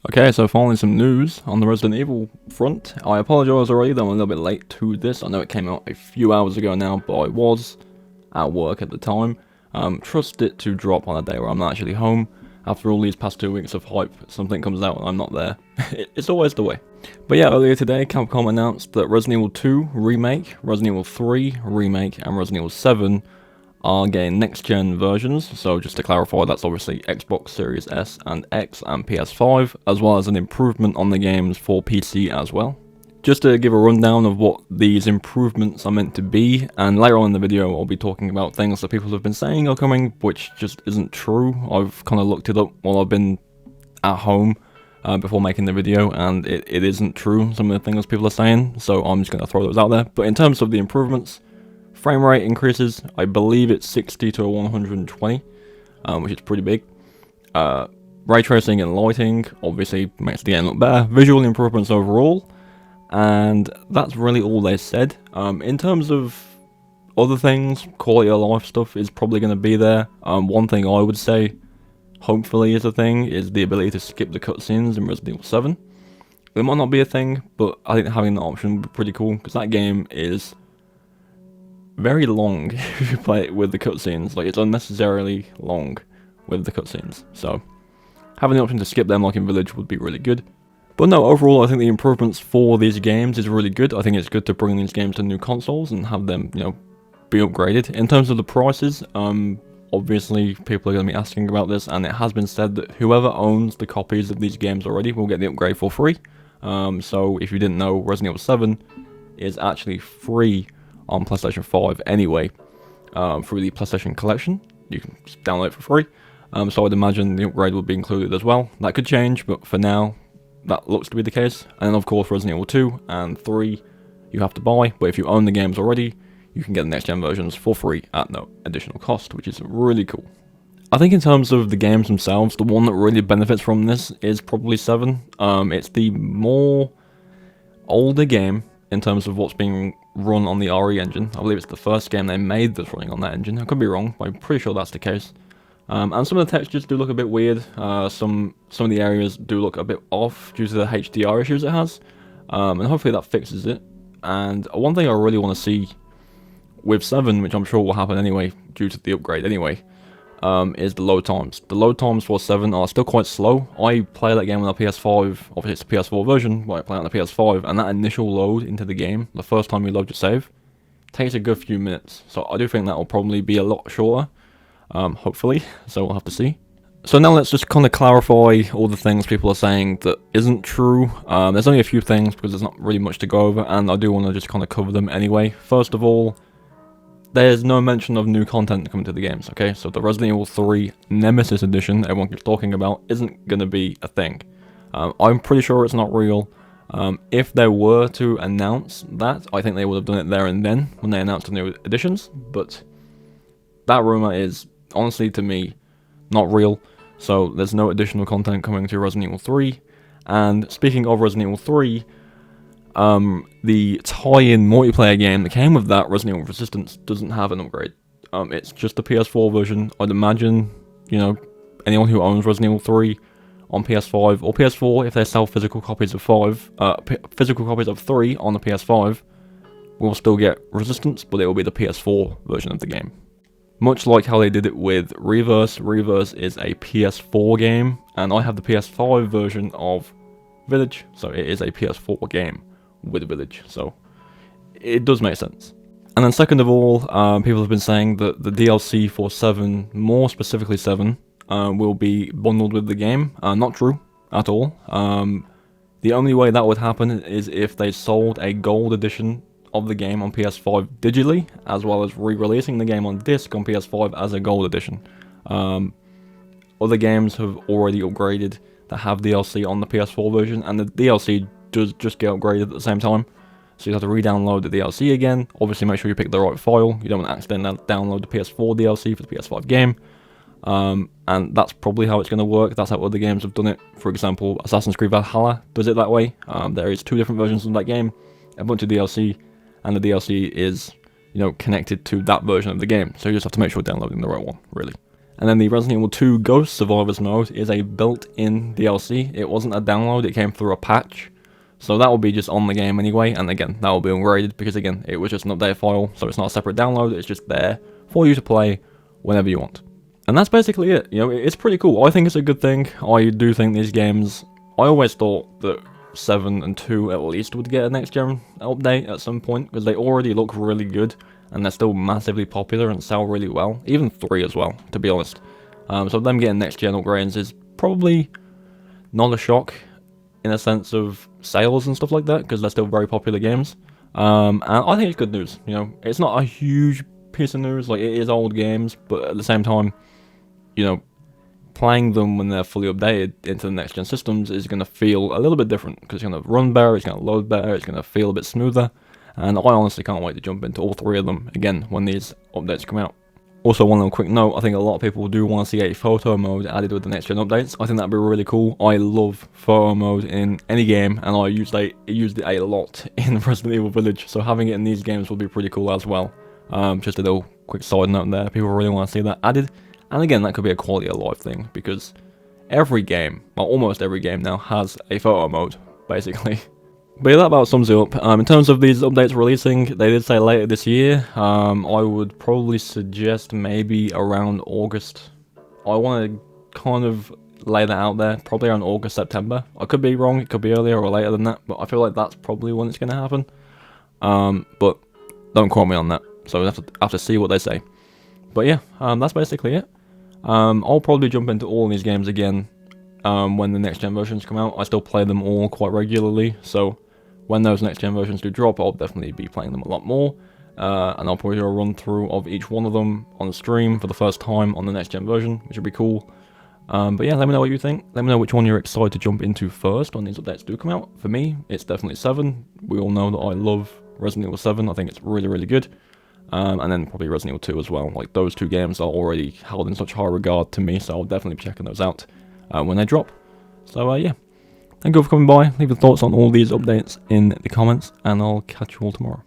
Okay, so finally some news on the Resident Evil front. I apologise already that I'm a little bit late to this. I know it came out a few hours ago now, but I was at work at the time. Trust it to drop on a day where I'm not actually home. After all these past 2 weeks of hype, something comes out and I'm not there. It's always the way. But yeah, earlier today, Capcom announced that Resident Evil 2 Remake, Resident Evil 3 Remake, and Resident Evil 7 are getting next-gen versions. So just to clarify, that's obviously Xbox Series S and X and PS5, as well as an improvement on the games for PC as well. Just to give a rundown of what these improvements are meant to be, and later on in the video I'll be talking about things that people have been saying are coming, which just isn't true. I've kind of looked it up while I've been at home before making the video, and it isn't true, some of the things people are saying, so I'm just going to throw those out there. But in terms of the improvements, frame rate increases, I believe it's 60 to 120, which is pretty big. Ray tracing and lighting obviously makes the game look better. Visual improvements overall, and that's really all they said. In terms of other things, quality of life stuff is probably going to be there. One thing I would say, hopefully is a thing, is the ability to skip the cutscenes in Resident Evil 7. It might not be a thing, but I think having that option would be pretty cool, because that game is very long if you play it with the cutscenes. Like, it's unnecessarily long with the cutscenes, so having the option to skip them like in Village would be really good. But no, overall I think the improvements for these games is really good. I think it's good to bring these games to new consoles and have them, you know, be upgraded. In terms of the prices, obviously people are going to be asking about this, and it has been said that whoever owns the copies of these games already will get the upgrade for free. So if you didn't know, Resident Evil 7 is actually free on PlayStation 5 anyway, through the PlayStation Collection. You can just download it for free. So I'd imagine the upgrade will be included as well. That could change, but for now, that looks to be the case. And then of course Resident Evil 2 and 3 you have to buy, but if you own the games already, you can get the next gen versions for free at no additional cost, which is really cool. I think in terms of the games themselves, the one that really benefits from this is probably 7. It's the more older game in terms of what's being run on the RE engine. I believe it's the first game they made that's running on that engine. I could be wrong, but I'm pretty sure that's the case. And some of the textures do look a bit weird. Some of the areas do look a bit off due to the HDR issues it has. And hopefully that fixes it. And one thing I really want to see with 7, which I'm sure will happen anyway due to the upgrade anyway, is the load times. The load times for 7 are still quite slow. I play that game on a PS5, obviously it's a PS4 version, but I play it on the PS5, and that initial load into the game, the first time you load your save, takes a good few minutes. So I do think that will probably be a lot shorter. Hopefully, so we'll have to see. So now let's just kind of clarify all the things people are saying that isn't true. There's only a few things because there's not really much to go over, and I do want to just kind of cover them anyway. First of all, there's no mention of new content coming to the games, okay? So the Resident Evil 3 Nemesis Edition everyone keeps talking about isn't going to be a thing. I'm pretty sure it's not real. If they were to announce that, I think they would have done it there and then when they announced the new editions, but that rumor is, honestly, to me, not real. So there's no additional content coming to Resident Evil 3. And speaking of Resident Evil 3, the tie-in multiplayer game that came with that, Resident Evil Resistance, doesn't have an upgrade. It's just the PS4 version. I'd imagine, you know, anyone who owns Resident Evil 3 on PS5 or PS4, if they sell physical copies of 3 on the PS5, will still get Resistance, but it will be the PS4 version of the game. Much like how they did it with Reverse. Reverse is a PS4 game, and I have the PS5 version of Village, so it is a PS4 game with Village, so it does make sense. And then second of all, people have been saying that the DLC for 7, more specifically 7, will be bundled with the game. Not true at all. The only way that would happen is if they sold a gold edition of the game on PS5 digitally, as well as re-releasing the game on disc on PS5 as a gold edition. Other games have already upgraded that have DLC on the PS4 version, and the DLC does just get upgraded at the same time. So you have to re-download the DLC again. Obviously make sure you pick the right file. You don't want to accidentally download the PS4 DLC for the PS5 game. And that's probably how it's going to work. That's how other games have done it. For example, Assassin's Creed Valhalla does it that way. There is 2 different versions of that game, a bunch of DLC, and the DLC is, you know, connected to that version of the game. So you just have to make sure you're downloading the right one, really. And then the Resident Evil 2 Ghost Survivors mode is a built-in DLC. It wasn't a download, it came through a patch. So that will be just on the game anyway, and again, that will be ungraded because again, it was just an update file, so it's not a separate download, it's just there for you to play whenever you want. And that's basically it. You know, it's pretty cool. I think it's a good thing. I do think these games, I always thought that 7 and 2 at least would get a next gen update at some point, because they already look really good, and they're still massively popular and sell really well. Even 3 as well, to be honest. So them getting next gen upgrades is probably not a shock in a sense of sales and stuff like that, because they're still very popular games. And I think it's good news. You know, it's not a huge piece of news, like it is old games, but at the same time, you know, playing them when they're fully updated into the next gen systems is going to feel a little bit different, because it's going to run better, it's going to load better, it's going to feel a bit smoother, and I honestly can't wait to jump into all 3 of them again when these updates come out. Also, one little quick note, I think a lot of people do want to see a photo mode added with the next gen updates. I think that'd be really cool. I love photo mode in any game, and I used it a lot in Resident Evil Village, so having it in these games would be pretty cool as well. Just a little quick side note there, people really want to see that added. And again, that could be a quality of life thing, because every game, well, almost every game now, has a photo mode, basically. But yeah, that about sums it up. In terms of these updates releasing, they did say later this year. I would probably suggest maybe around August. I want to kind of lay that out there, probably around August, September. I could be wrong, it could be earlier or later than that, but I feel like that's probably when it's going to happen. But don't quote me on that, so we'll have to see what they say. But yeah, that's basically it. I'll probably jump into all of these games again when the next gen versions come out. I still play them all quite regularly, so when those next gen versions do drop, I'll definitely be playing them a lot more. And I'll probably do a run through of each one of them on the stream for the first time on the next gen version, which would be cool. But yeah, let me know what you think. Let me know which one you're excited to jump into first when these updates do come out. For me, it's definitely 7. We all know that I love Resident Evil 7. I think it's really, really good. And then probably Resident Evil 2 as well. Like, those 2 games are already held in such high regard to me, so I'll definitely be checking those out when they drop. So yeah, thank you for coming by. Leave your thoughts on all these updates in the comments, and I'll catch you all tomorrow.